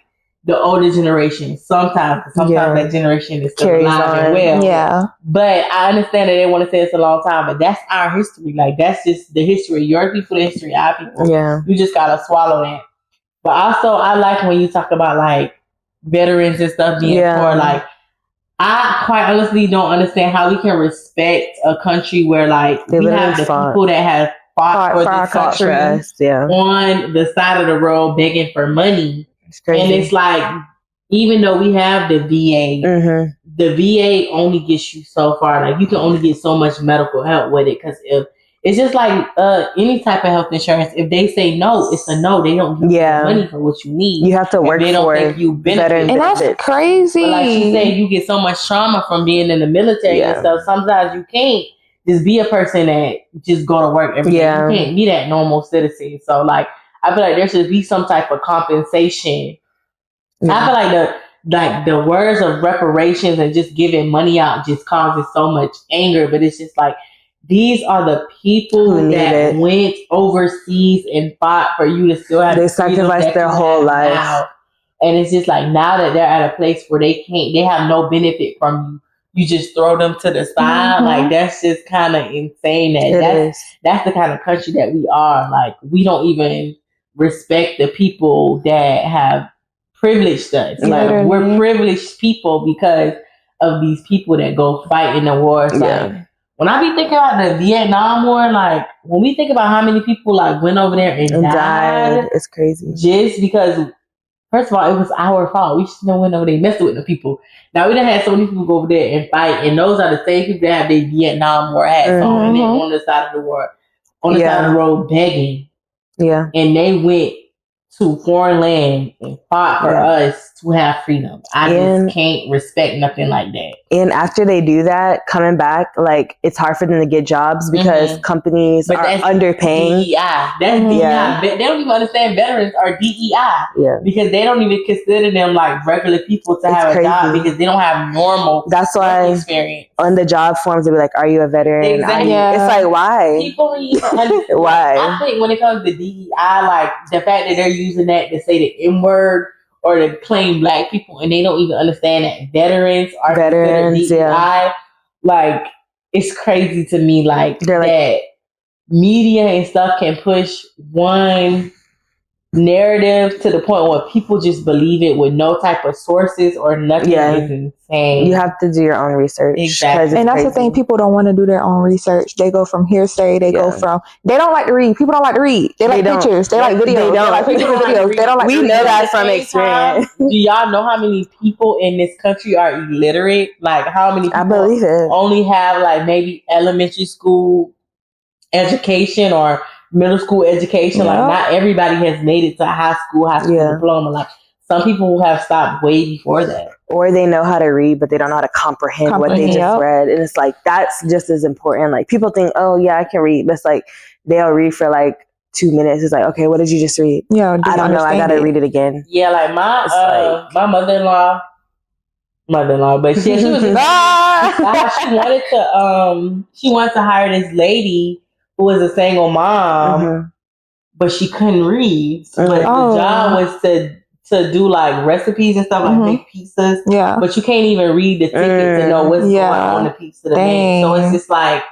the older generation. Sometimes that generation is still alive and well. Yeah. But I understand that they want to say it's a long time, but that's our history. Like that's just the history. Your people, the history, our people. Yeah. You just gotta swallow that. But also I like when you talk about like veterans and stuff being poor. Like I quite honestly don't understand how we can respect a country where like we have the people that have fought for this country on the side of the road begging for money. And it's like, even though we have the VA, the VA only gets you so far. Like you can only get so much medical help with it, because if it's just like any type of health insurance, if they say no, it's a no. They don't give you money for what you need. You have to work they don't for think you benefit. And that's crazy. But like she said, you get so much trauma from being in the military and stuff. Sometimes you can't just be a person that just go to work every day. You can't be that normal citizen. So like I feel like there should be some type of compensation. I feel like the words of reparations and just giving money out just causes so much anger. But it's just like, these are the people that went overseas and fought for you to still have. They sacrificed their whole life. Now. And it's just like, now that they're at a place where they have no benefit from you, you just throw them to the side. Like that's just kind of insane. That's the kind of country that we are. Like we don't even respect the people that have privileged us. Like we're privileged people because of these people that go fight in the wars. Like when I be thinking about the Vietnam War, like when we think about how many people like went over there and died, it's crazy. Just because, first of all, it was our fault. We shouldn't have went over there messing with the people. Now we done had so many people go over there and fight, and those are the same people that have their Vietnam War hats on, and they on the side of the war, on the side of the road begging. Yeah, and they went to foreign land and fought for us to have freedom. I just can't respect nothing like that. And after they do that, coming back, like it's hard for them to get jobs because companies are underpaying. DEI. That's DEI. They don't even understand veterans are DEI. Because they don't even consider them like regular people to have a job, because they don't have normal experience. On the job forms, they'll be like, "Are you a veteran?" Exactly. It's like, why? People don't even understand. Why? I think when it comes to DEI, like the fact that they're using that to say the N word or to claim black people, and they don't even understand that veterans are considered DEI. Like it's crazy to me. Like that media and stuff can push one narrative to the point where people just believe it with no type of sources or nothing. Is insane. You have to do your own research. Exactly. And that's the thing, people don't want to do their own research. They go from hearsay, they don't like to read. People don't like to read. They like pictures, they like videos, they like pictures and videos. They don't like to read. We know that from experience. Do y'all know how many people in this country are illiterate? Like how many people only have like maybe elementary school education or middle school education? Like not everybody has made it to high school diploma. Like some people have stopped way before that. Or they know how to read, but they don't know how to comprehend what they just read. And it's like, that's just as important. Like people think, oh yeah, I can read. But it's like, they'll read for like 2 minutes. It's like, okay, what did you just read? Yeah, I don't know. I got to read it again. Yeah, like my mother-in-law, but she was she wanted to hire this lady who was a single mom, but she couldn't read. But the job was to do like recipes and stuff, like make pizzas. Yeah, but you can't even read the ticket to know what's going on the pizza to make. So it's just like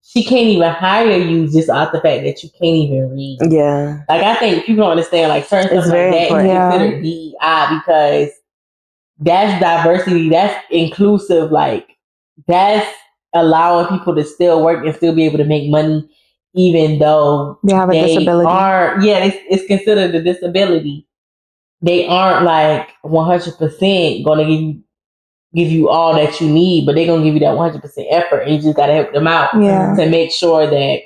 she can't even hire you just off the fact that you can't even read. Yeah, like I think people don't understand like certain stuff like that is considered DEI, because that's diversity, that's inclusive, like that's allowing people to still work and still be able to make money even though they have a disability. It's considered a disability. They aren't like 100% going to give you all that you need, but they're going to give you that 100% effort, and you just got to help them out to make sure that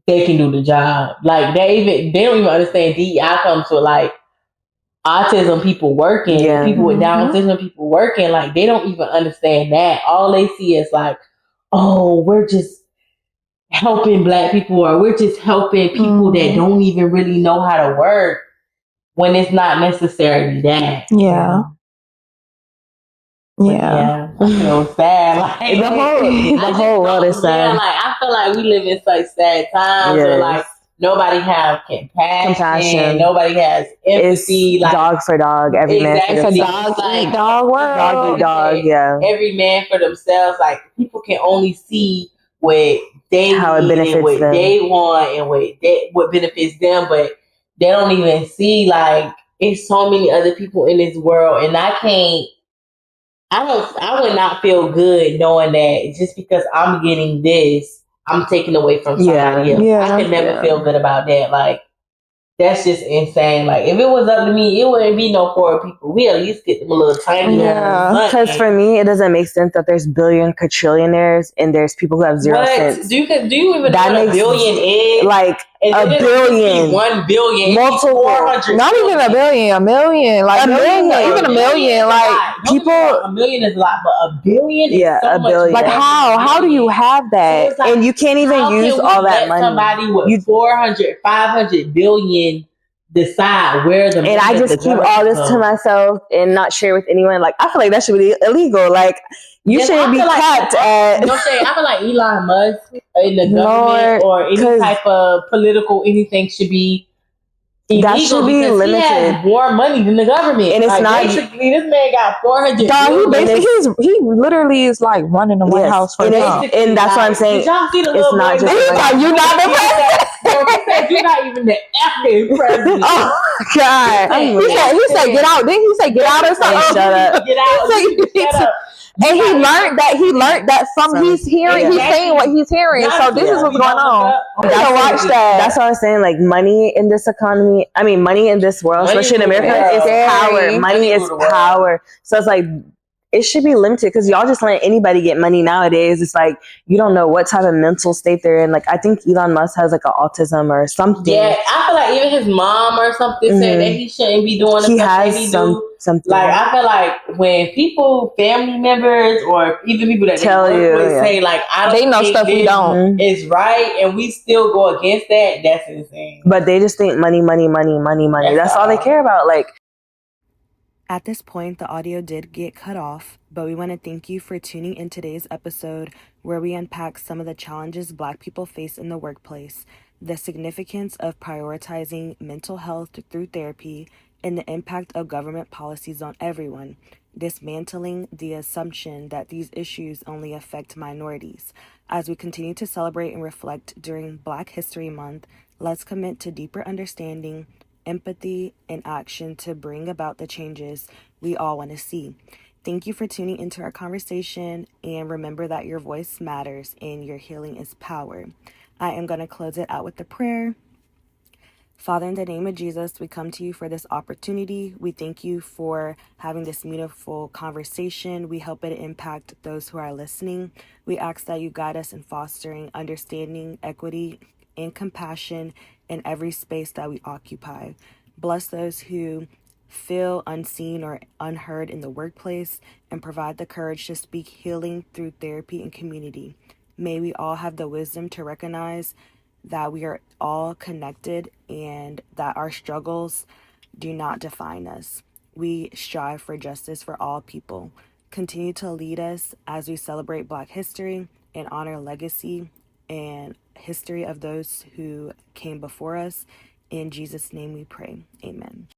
they can do the job. Like they don't even understand DEI comes to like autism people working, people with Down syndrome people working, like they don't even understand that. All they see is like, oh, we're just helping Black people, or we're just helping people that don't even really know how to work, when it's not necessarily that. Yeah. Yeah, I feel sad. Like the whole world is sad. Yeah, like I feel like we live in such sad times where like nobody have compassion, nobody has empathy. It's like dog for dog, every man for It's a themselves. dog eat dog world. Dog eat dog, yeah. Every man for themselves. Like people can only see what they how it need benefits and what them. they want and what benefits them, but they don't even see like it's so many other people in this world, and I would not feel good knowing that just because I'm getting this, I'm taking away from somebody else. Yeah. I could never feel good about that. Like, that's just insane. Like, if it was up to me, it wouldn't be no poor people. We at least get them a little tiny. Because for me, it doesn't make sense that there's billion quadrillionaires and there's people who have 0 cents. Do you even know what a billion is? Like, a billion. 1 billion. Multiple. Not even a billion. A million. Like, even a million. Like, people. A million is a lot, but a billion is so much. Billion. Like, how do you have that? So like, and you can't even use all that money. Somebody with 400, 500 billion decide where the money. And I just keep all this to myself and not share with anyone. Like, I feel like that should be illegal. Like, you shouldn't be capped at. No shade. I feel like Elon Musk in the government or any type of political anything should be illegal. That should be limited. He has more money than the government, and it's like, not. Basically, this man got 400. He literally is like running the White House for now. And that's what I'm saying. Did y'all see the it's not just like you're not the president. He said you're not even the effing president. Oh God! He said get out. Didn't he say get out or something? Shut up. Get out. Shut up. And he learned that from he's hearing, he's saying what he's hearing. So this is what's going on. Watch that. That's what I was saying. Like, money in this economy, money in this world, especially in America, is power. Money is power. So it's like, it should be limited, because y'all just let anybody get money nowadays. It's like, you don't know what type of mental state they're in. Like, I think Elon Musk has like an autism or something. Yeah, I feel like even his mom or something said that he shouldn't be doing he has something. Like, I feel like when people, family members, or even people that tell they you, say like, I don't, they know stuff we don't. It's right, and we still go against that. That's insane. But they just think money. That's all they care about. Like. At this point, the audio did get cut off, but we want to thank you for tuning in today's episode, where we unpack some of the challenges Black people face in the workplace, the significance of prioritizing mental health through therapy, and the impact of government policies on everyone, dismantling the assumption that these issues only affect minorities. As we continue to celebrate and reflect during Black History Month, let's commit to deeper understanding, empathy, and action to bring about the changes we all want to see. Thank you for tuning into our conversation, and remember that your voice matters and your healing is power. I am going to close it out with a prayer. Father, in the name of Jesus, we come to you for this opportunity. We thank you for having this meaningful conversation. We hope it impact those who are listening. We ask that you guide us in fostering understanding, equity, and compassion in every space that we occupy. Bless those who feel unseen or unheard in the workplace, and provide the courage to speak healing through therapy and community. May we all have the wisdom to recognize that we are all connected and that our struggles do not define us. We strive for justice for all people. Continue to lead us as we celebrate Black history and honor legacy and history of those who came before us. In Jesus' name we pray. Amen.